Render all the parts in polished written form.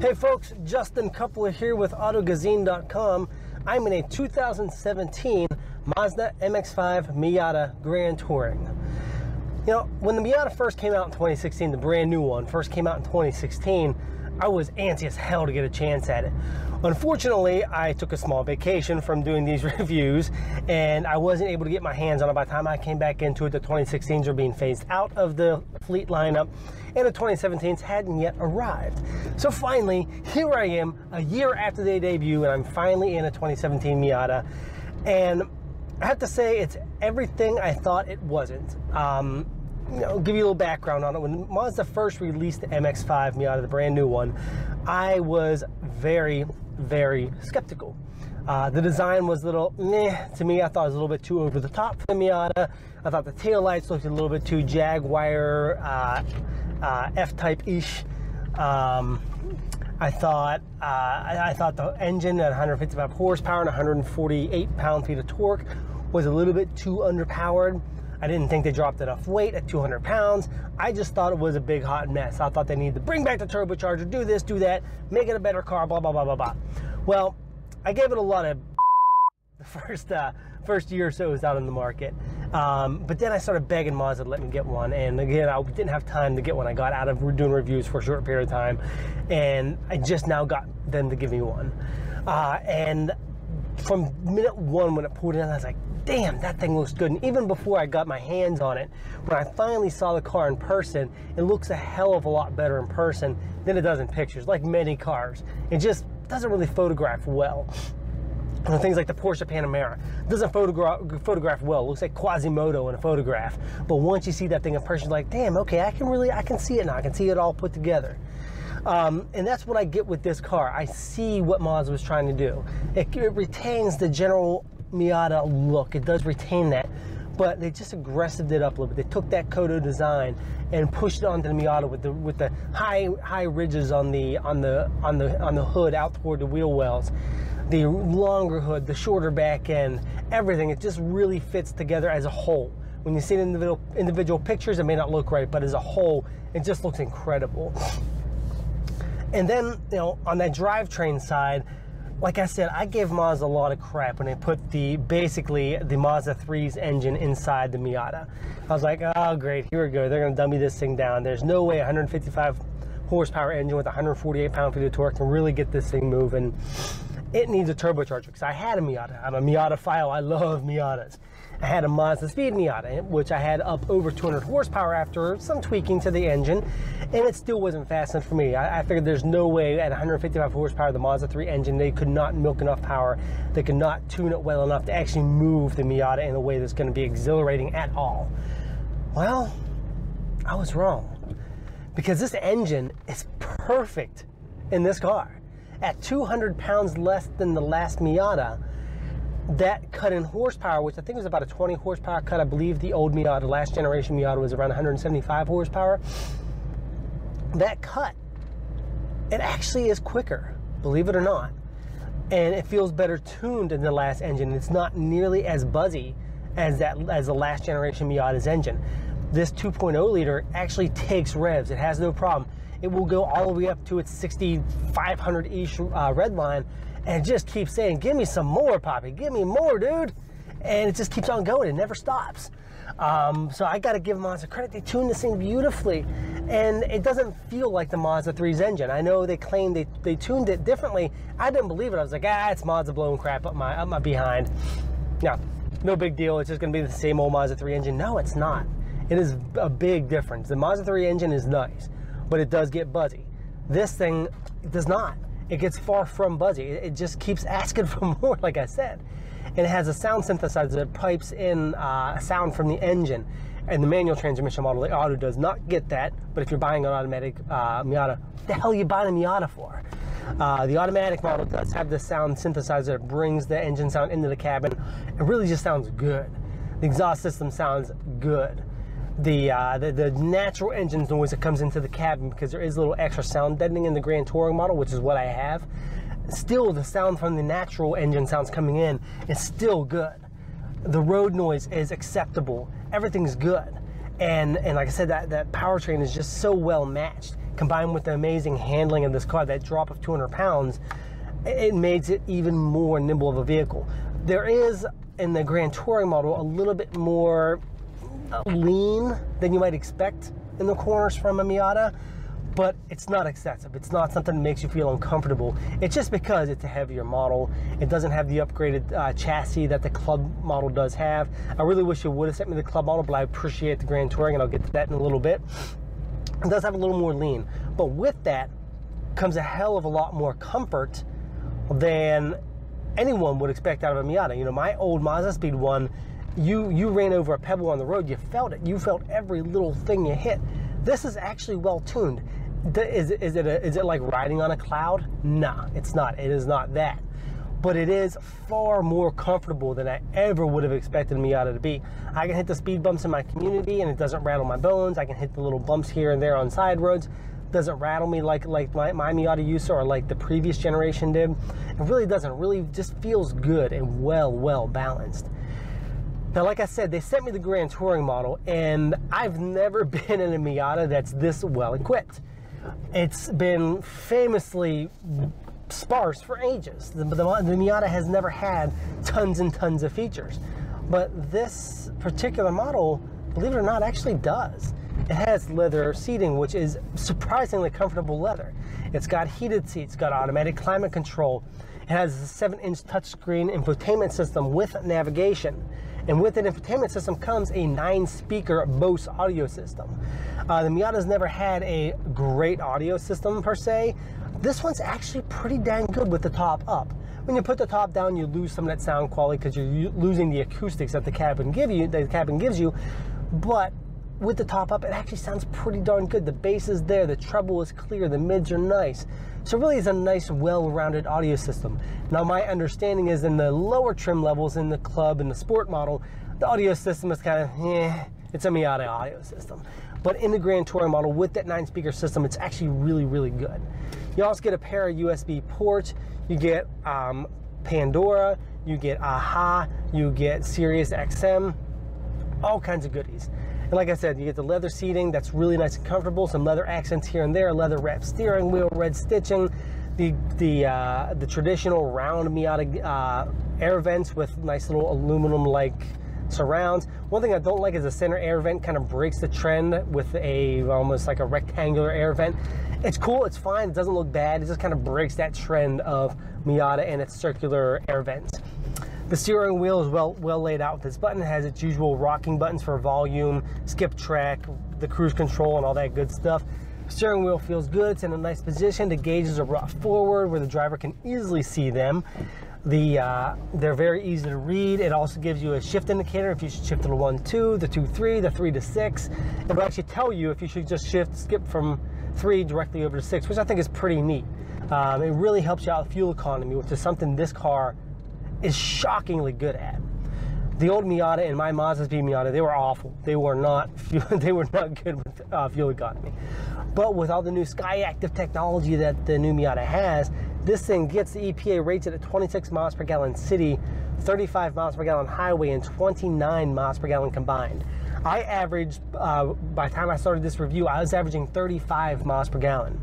Hey folks, Justin Cupler here with AutoGazine.com. I'm in a 2017 Mazda MX-5 Miata Grand Touring. You know, when the Miata first came out in 2016, the brand new one first came out in 2016, I was antsy as hell to get a chance at it. Unfortunately, I took a small vacation from doing these reviews and I wasn't able to get my hands on it. By the time I came back into it, the 2016s were being phased out of the fleet lineup and the 2017s hadn't yet arrived. So finally, here I am a year after they debut and I'm finally in a 2017 Miata. And I have to say, it's everything I thought it wasn't. You know, give you a little background on it. When Mazda first released the MX-5 Miata, the brand new one, I was very, very skeptical. The design was a little meh to me. I thought it was a little bit too over the top for the Miata. I thought the taillights looked a little bit too Jaguar F-type-ish. I thought the engine at 155 horsepower and 148 pound-feet of torque was a little bit too underpowered. I didn't think they dropped enough weight at 200 pounds. I just thought it was a big hot mess. I thought they needed to bring back the turbocharger, do this, do that, make it a better car, blah, blah, blah, blah, blah. Well, I gave it a lot of the first year or so it was out in the market. But then I started begging Mazda to let me get one. And again, I didn't have time to get one. I got out of doing reviews for a short period of time. And I just now got them to give me one. And from minute one when it pulled in, I was like, damn, that thing looks good. And even before I got my hands on it, when I finally saw the car in person, it looks a hell of a lot better in person than it does in pictures, like many cars. It just doesn't really photograph well. And things like the Porsche Panamera doesn't photograph well. It looks like Quasimodo in a photograph. But once you see that thing in person, you're like, damn, okay, I can see it now. I can see it all put together. And that's what I get with this car. I see what Mazda was trying to do. It retains the general Miata look. It does retain that, but they just aggressived it up a little bit. They took that Kodo design and pushed it onto the Miata with the high ridges on the hood out toward the wheel wells, the longer hood, the shorter back end, everything. It just really fits together as a whole. When you see it in individual pictures, it may not look right, but as a whole, it just looks incredible. And then, you know, on that drivetrain side, like I said, I gave Mazda a lot of crap when they put basically the Mazda 3's engine inside the Miata. I was like, oh great, here we go. They're gonna dummy this thing down. There's no way a 155 horsepower engine with 148 pound-feet of torque can really get this thing moving. It needs a turbocharger, because I had a Miata. I'm a Miata file. I love Miatas. I had a Mazda Speed Miata, which I had up over 200 horsepower after some tweaking to the engine, and it still wasn't fast enough for me. I figured there's no way at 155 horsepower, the Mazda 3 engine, they could not milk enough power. They could not tune it well enough to actually move the Miata in a way that's going to be exhilarating at all. Well, I was wrong, because this engine is perfect in this car. At 200 pounds less than the last Miata, that cut in horsepower, which I think was about a 20 horsepower cut. I believe the old Miata, the last generation Miata, was around 175 horsepower. That cut, it actually is quicker, believe it or not. And it feels better tuned than the last engine. It's not nearly as buzzy as the last generation Miata's engine. This 2.0 liter actually takes revs. It has no problem. It will go all the way up to its 6,500-ish red line and just keeps saying, give me some more, Poppy, give me more, dude. And it just keeps on going. It never stops. So I got to give Mazda credit. They tuned this thing beautifully. And it doesn't feel like the Mazda 3's engine. I know they claim they tuned it differently. I didn't believe it. I was like, it's Mazda blowing crap up my behind. No big deal. It's just going to be the same old Mazda 3 engine. No, it's not. It is a big difference. The Mazda 3 engine is nice, but it does get buzzy. This thing does not. It gets far from buzzy. It just keeps asking for more, like I said. And it has a sound synthesizer that pipes in sound from the engine. And the manual transmission model, the Auto, does not get that. But if you're buying an automatic Miata, what the hell are you buying a Miata for? The automatic model does have the sound synthesizer that brings the engine sound into the cabin. It really just sounds good. The exhaust system sounds good. The natural engine noise that comes into the cabin, because there is a little extra sound deadening in the Grand Touring model, which is what I have. Still, the sound from the natural engine sounds coming in is still good. The road noise is acceptable. Everything's good. And like I said, that powertrain is just so well matched. combined with the amazing handling of this car, that drop of 200 pounds, it makes it even more nimble of a vehicle. There is, in the Grand Touring model, a little bit more lean than you might expect in the corners from a Miata, but it's not excessive. It's not something that makes you feel uncomfortable. It's just because it's a heavier model. It doesn't have the upgraded chassis that the Club model does have. I really wish it would have sent me the Club model, but I appreciate the Grand Touring, and I'll get to that in a little bit. It does have a little more lean, but with that comes a hell of a lot more comfort than anyone would expect out of a Miata. You know, my old Mazda Speed 1, you ran over a pebble on the road, you felt it. You felt every little thing you hit. This is actually well tuned. Is it like riding on a cloud? Nah, it's not. It is not that. But it is far more comfortable than I ever would have expected a Miata to be. I can hit the speed bumps in my community and it doesn't rattle my bones. I can hit the little bumps here and there on side roads. It doesn't rattle me like my Miata used to, or like the previous generation did. It really doesn't. It really just feels good and well balanced. Now, like I said, they sent me the Grand Touring model, and I've never been in a Miata that's this well equipped. It's been famously sparse for ages. The Miata has never had tons and tons of features. But this particular model, believe it or not, actually does. It has leather seating, which is surprisingly comfortable leather. It's got heated seats, it's got automatic climate control. It has a 7-inch touchscreen infotainment system with navigation. And with an infotainment system comes a 9-speaker Bose audio system. The Miata's never had a great audio system per se. This one's actually pretty dang good with the top up. When you put the top down, you lose some of that sound quality because you're losing the acoustics that the cabin gives you. But with the top up, it actually sounds pretty darn good. The bass is there, the treble is clear, the mids are nice. So really it's a nice, well-rounded audio system. Now, my understanding is in the lower trim levels, in the Club and the Sport model, the audio system is kind of, it's a Miata audio system. But in the Grand Touring model, with that 9-speaker system, it's actually really good. You also get a pair of USB ports. You get Pandora, you get AHA, you get Sirius XM, all kinds of goodies. And like I said, you get the leather seating that's really nice and comfortable, some leather accents here and there, leather wrapped steering wheel, red stitching, the traditional round Miata air vents with nice little aluminum-like surrounds. One thing I don't like is the center air vent kind of breaks the trend with almost like a rectangular air vent. It's cool, it's fine, it doesn't look bad, it just kind of breaks that trend of Miata and its circular air vents. The steering wheel is well laid out with this button. It has its usual rocking buttons for volume, skip track, the cruise control, and all that good stuff. Steering wheel feels good. It's in a nice position. The gauges are brought forward where the driver can easily see them. They're very easy to read. It also gives you a shift indicator if you should shift to the 1-2, the 2-3, the 3-6. It will actually tell you if you should just skip from 3 directly over to 6, which I think is pretty neat. It really helps you out with fuel economy, which is something this car is shockingly good at. The old Miata and my Mazda Speed Miata, they were awful. They were not good with fuel economy. But with all the new Skyactiv technology that the new Miata has, this thing gets the EPA rated at 26 miles per gallon city, 35 miles per gallon highway, and 29 miles per gallon combined. I averaged, by the time I started this review, I was averaging 35 miles per gallon.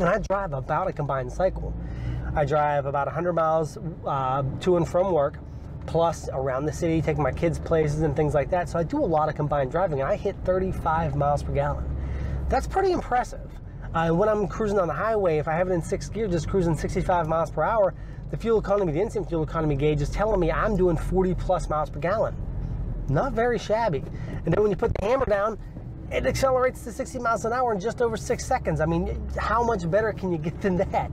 And I drive about a combined cycle. I drive about 100 miles to and from work, plus around the city, taking my kids places and things like that. So I do a lot of combined driving, and I hit 35 miles per gallon. That's pretty impressive. When I'm cruising on the highway, if I have it in 6th gear, just cruising 65 miles per hour, the fuel economy, the instant fuel economy gauge is telling me I'm doing 40 plus miles per gallon. Not very shabby. And then when you put the hammer down, it accelerates to 60 miles an hour in just over 6 seconds. I mean, how much better can you get than that?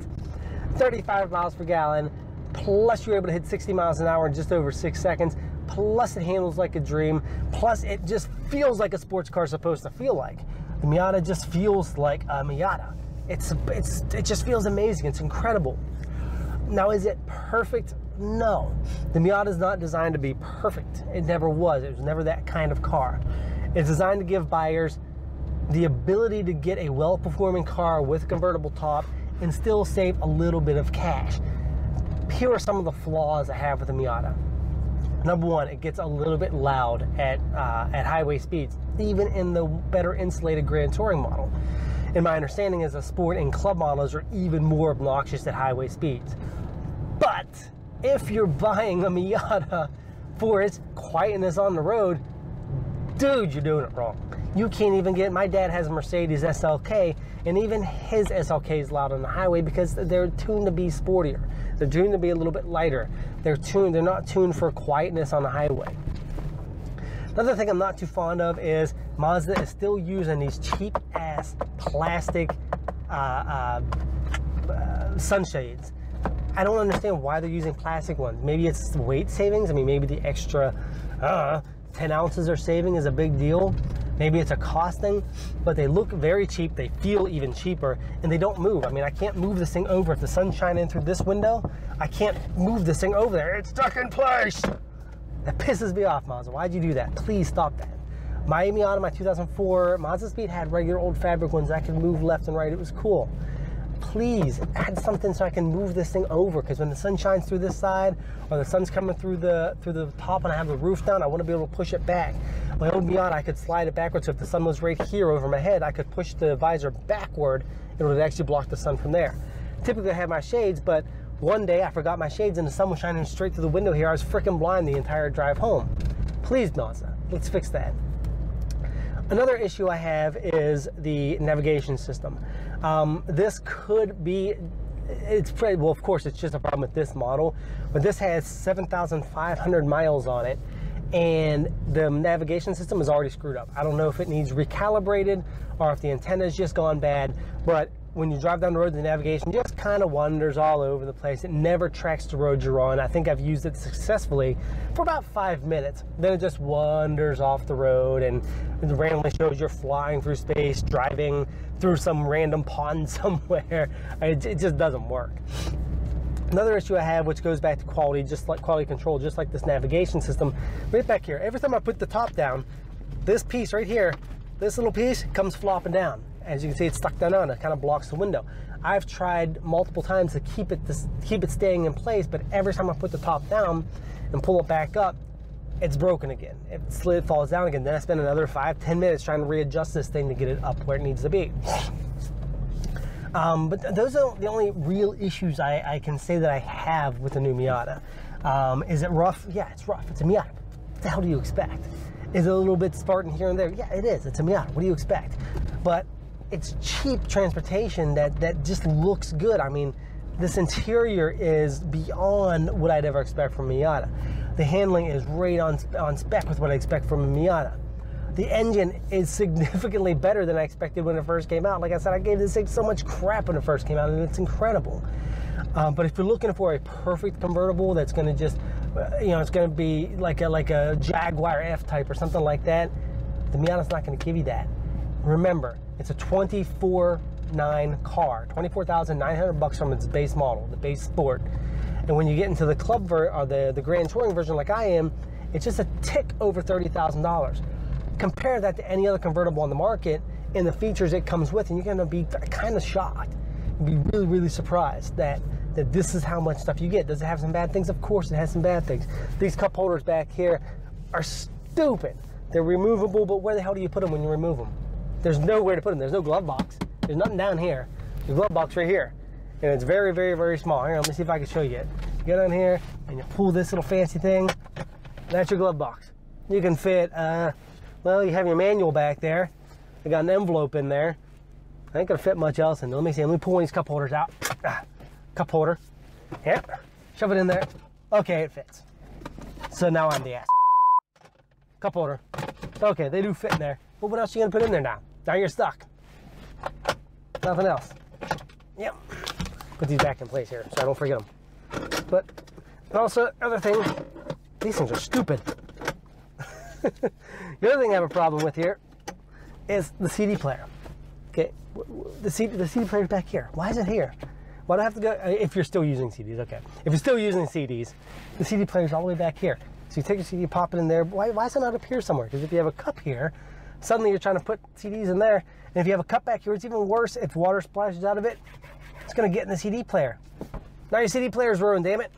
35 miles per gallon, plus you're able to hit 60 miles an hour in just over 6 seconds, plus it handles like a dream, plus it just feels like a sports car is supposed to feel like. The Miata just feels like a Miata. It just feels amazing. It's incredible. Now, is it perfect? No. The Miata is not designed to be perfect. It never was. It was never that kind of car. It's designed to give buyers the ability to get a well-performing car with a convertible top and still save a little bit of cash. Here are some of the flaws I have with the Miata. Number one, it gets a little bit loud at highway speeds, even in the better insulated Grand Touring model. And my understanding is the sport and club models are even more obnoxious at highway speeds. But if you're buying a Miata for its quietness on the road, dude, you're doing it wrong. You can't even get, my dad has a Mercedes SLK, and even his SLK is loud on the highway because they're tuned to be sportier. They're tuned to be a little bit lighter. They're not tuned for quietness on the highway. Another thing I'm not too fond of is Mazda is still using these cheap ass plastic sunshades. I don't understand why they're using plastic ones. Maybe it's weight savings. I mean, maybe the extra 10 ounces they're saving is a big deal. Maybe it's a cost thing, but they look very cheap. They feel even cheaper, and they don't move. I mean, I can't move this thing over. If the sun's shining through this window, I can't move this thing over there. It's stuck in place. That pisses me off, Mazda. Why'd you do that? Please stop that. My Miata, my 2004 Mazda Speed had regular old fabric ones. I could move left and right. It was cool. Please add something so I can move this thing over, because when the sun shines through this side or the sun's coming through the top and I have the roof down, I want to be able to push it back. My old Miata, I could slide it backwards, so if the sun was right here over my head, I could push the visor backward and it would actually block the sun from there. Typically I have my shades, but one day I forgot my shades and the sun was shining straight through the window here. I was freaking blind the entire drive home. Please, Mazda, let's fix that. Another issue I have is the navigation system. This could be, well, of course, it's just a problem with this model, but this has 7,500 miles on it, and the navigation system is already screwed up. I don't know if it needs recalibrated or if the antenna's just gone bad, but when you drive down the road, the navigation just kind of wanders all over the place. It never tracks the road you're on. I think I've used it successfully for about 5 minutes. Then it just wanders off the road and it randomly shows you're flying through space, driving through some random pond somewhere. It just doesn't work. Another issue I have, which goes back to quality, just like quality control, just like this navigation system, right back here. Every time I put the top down, this piece right here, this little piece comes flopping down. As you can see, it's stuck down on it, kind of blocks the window. I've tried multiple times to keep it staying in place, but every time I put the top down and pull it back up, it's broken again. It falls down again. Then I spend another 5-10 minutes trying to readjust this thing to get it up where it needs to be. But those are the only real issues I can say that I have with the new Miata. Is it rough? Yeah, it's rough. It's a Miata. What the hell do you expect? Is it a little bit Spartan here and there? Yeah, it is. It's a Miata. What do you expect? But it's cheap transportation that just looks good. I mean, this interior is beyond what I'd ever expect from a Miata. The handling is right on spec with what I expect from a Miata. The engine is significantly better than I expected when it first came out. Like I said, I gave this thing so much crap when it first came out, and it's incredible. But if you're looking for a perfect convertible that's going to just, it's going to be like a Jaguar F-Type or something like that, the Miata's not going to give you that. Remember, it's a 24.9 car, $24,900 from its base model, the base Sport. And when you get into the club or the Grand Touring version like I am, it's just a tick over $30,000. Compare that to any other convertible on the market and the features it comes with, and you're going to be kind of shocked. You'll be really, really surprised that this is how much stuff you get. Does it have some bad things? Of course it has some bad things. These cup holders back here are stupid. They're removable, but where the hell do you put them when you remove them? There's nowhere to put them. There's no glove box. There's nothing down here. There's a glove box right here. And it's very, very, very small. Here, let me see if I can show you it. You get on here and you pull this little fancy thing. That's your glove box. You can fit, well, you have your manual back there. I got an envelope in there. I ain't gonna fit much else in there. Let me see. Let me pull one of these cup holders out. Cup holder. Yep. Shove it in there. Okay, it fits. So now I'm the ass. Cup holder. Okay, they do fit in there. But what else are you gonna put in there now? Now you're stuck. Nothing else. Yep. Put these back in place here so I don't forget them. But also, other thing, these things are stupid. The other thing I have a problem with here is the CD player. Okay, the CD player is back here. Why is it here? Why do I have to go? If you're still using CDs, okay. If you're still using CDs, the CD player is all the way back here. So you take your CD, pop it in there. Why is it not up here somewhere? Because if you have a cup here, suddenly you're trying to put CDs in there, and if you have a cup back here, it's even worse. If water splashes out of it, it's going to get in the CD player. Now your CD player is ruined, damn it.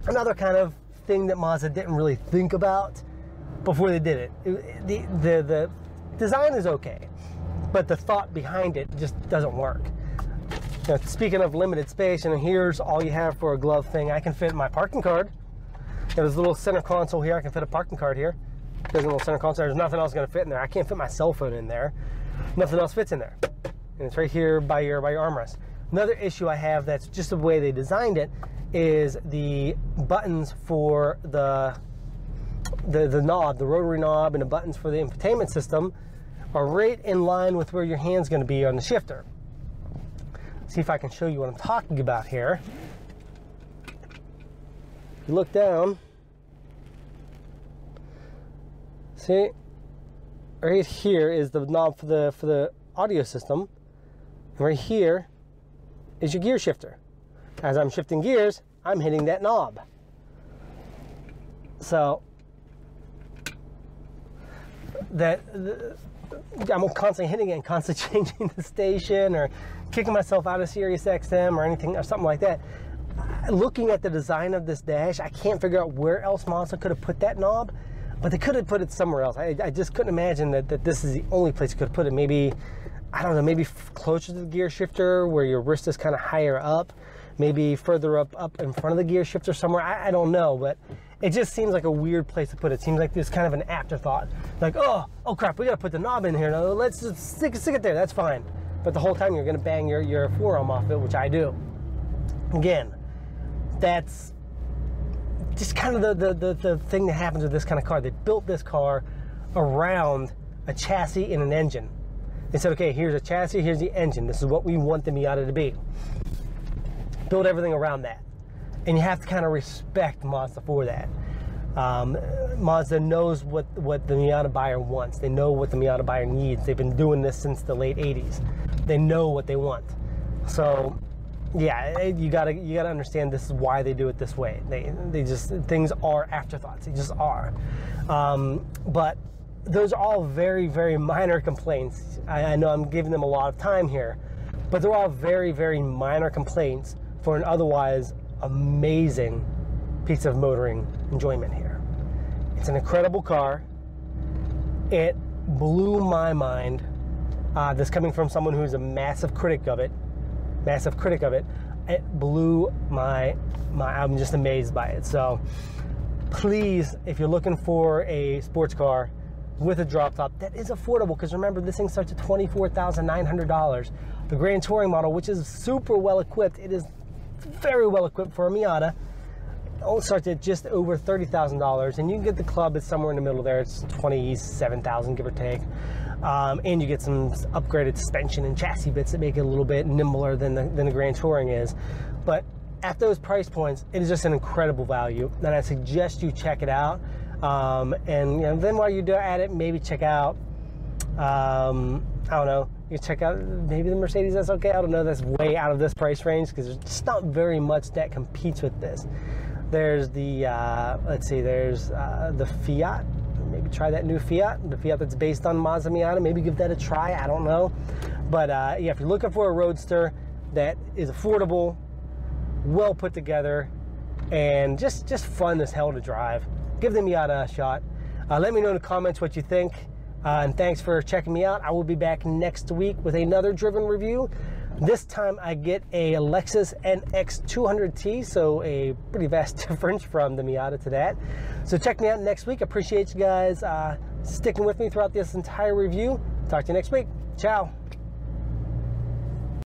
Another kind of thing that Mazda didn't really think about before they did it. The design is okay. but the thought behind it just doesn't work. Now, speaking of limited space, and here's all you have for a glove thing. I can fit my parking card. There's a little center console here. I can fit a parking card here. There's a little center console. There's nothing else going to fit in there. I can't fit my cell phone in there. Nothing else fits in there. And it's right here by your armrest. Another issue I have that's just the way they designed it is the buttons for the knob, the rotary knob, and the buttons for the infotainment system are right in line with where your hand's going to be on the shifter. See if I can show you what I'm talking about here. If you look down, see, right here is the knob for the audio system, and right here is your gear shifter. As I'm shifting gears, I'm hitting that knob. So I'm constantly hitting it and constantly changing the station or kicking myself out of Sirius XM or anything or something like that. Looking at the design of this dash, I can't figure out where else Mazda could have put that knob, but they could have put it somewhere else. I just couldn't imagine that this is the only place you could have put it. Maybe, I don't know, maybe closer to the gear shifter where your wrist is kind of higher up, maybe further up in front of the gear shifter somewhere. I don't know, but it just seems like a weird place to put it. It seems like this kind of an afterthought. Like, oh crap, we gotta put the knob in here. No, let's just stick it there, that's fine. But the whole time you're gonna bang your forearm off it, which I do. Again, that's just kind of the thing that happens with this kind of car. They built this car around a chassis and an engine. They said, okay, here's a chassis, here's the engine. This is what we want the Miata to be. Build everything around that. And you have to kind of respect Mazda for that. Mazda knows what the Miata buyer wants. They know what the Miata buyer needs. They've been doing this since the late 80s. They know what they want. So yeah, you gotta understand this is why they do it this way. They just, things are afterthoughts. They just are. But those are all very, very minor complaints. I know I'm giving them a lot of time here, but they're all very, very minor complaints for an otherwise amazing piece of motoring enjoyment here. It's an incredible car. It blew my mind. This coming from someone who's a massive critic of it. It blew my I'm just amazed by it. So please, if you're looking for a sports car with a drop top that is affordable, because remember, this thing starts at $24,900. The Grand Touring model, which is super well equipped, it is very well equipped for a Miata, only starts at just over $30,000, and you can get the club. It's somewhere in the middle there. It's $27,000, give or take, and you get some upgraded suspension and chassis bits that make it a little bit nimbler than the Grand Touring is. But at those price points, it is just an incredible value, and I suggest you check it out. And then while you're at it, maybe check out, I don't know, you check out maybe the Mercedes SLK. I don't know, that's way out of this price range because there's just not very much that competes with this. There's the, let's see, there's the Fiat. Maybe try that new Fiat, the Fiat that's based on Mazda Miata. Maybe give that a try, I don't know. But yeah, if you're looking for a Roadster that is affordable, well put together, and just fun as hell to drive, give the Miata a shot. Let me know in the comments what you think. And thanks for checking me out. I will be back next week with another driven review. This time I get a Lexus NX200T, so a pretty vast difference from the Miata to that. So check me out next week. Appreciate you guys sticking with me throughout this entire review. Talk to you next week. Ciao.